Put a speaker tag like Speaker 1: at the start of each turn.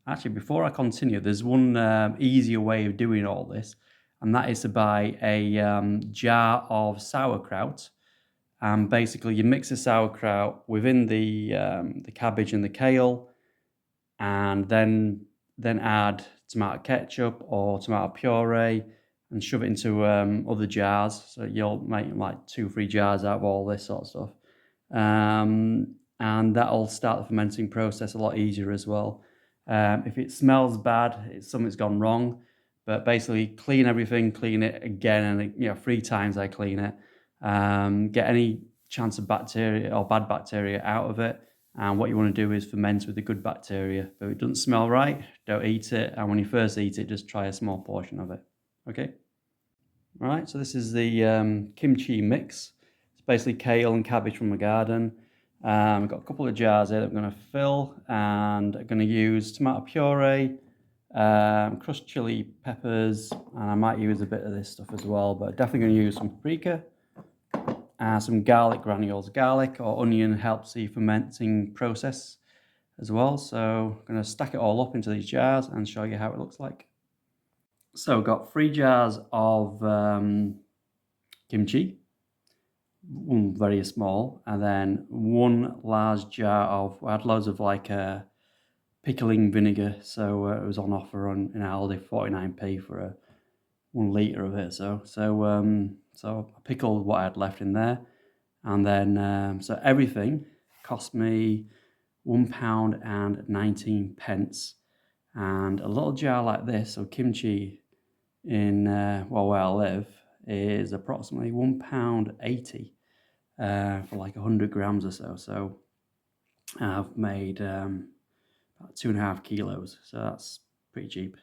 Speaker 1: Actually, before I continue, there's one easier way of doing all this, and that is to buy a jar of sauerkraut. And basically, you mix the sauerkraut within the cabbage and the kale, and then add tomato ketchup or tomato puree and shove it into other jars. So you'll make like 2-3 jars out of all this sort of stuff. And that'll start the fermenting process a lot easier as well. If it smells bad, something's gone wrong. But basically, clean everything, clean it again, and 3 times I clean it. Get any chance of bacteria or bad bacteria out of it. And what you want to do is ferment with the good bacteria. But if it doesn't smell right, don't eat it. And when you first eat it, just try a small portion of it. Okay? All right, so this is the kimchi mix. It's basically kale and cabbage from the garden. I've got a couple of jars here that I'm going to fill, and I'm going to use tomato puree, crushed chili peppers, and I might use a bit of this stuff as well, but definitely going to use some paprika. Some garlic granules. Garlic or onion helps the fermenting process as well. So I'm going to stack it all up into these jars and show you how it looks like. So I've got 3 jars of kimchi, one very small, and then 1 large jar of, I had loads of like pickling vinegar. So it was on offer in Aldi, 49p for 1 litre of it. So I pickled what I had left in there. And then, so everything cost me £1.19. And a little jar like this of kimchi in, where I live, is approximately £1.80 for like 100 grams or so. So I've made about 2.5 kilos. So that's pretty cheap.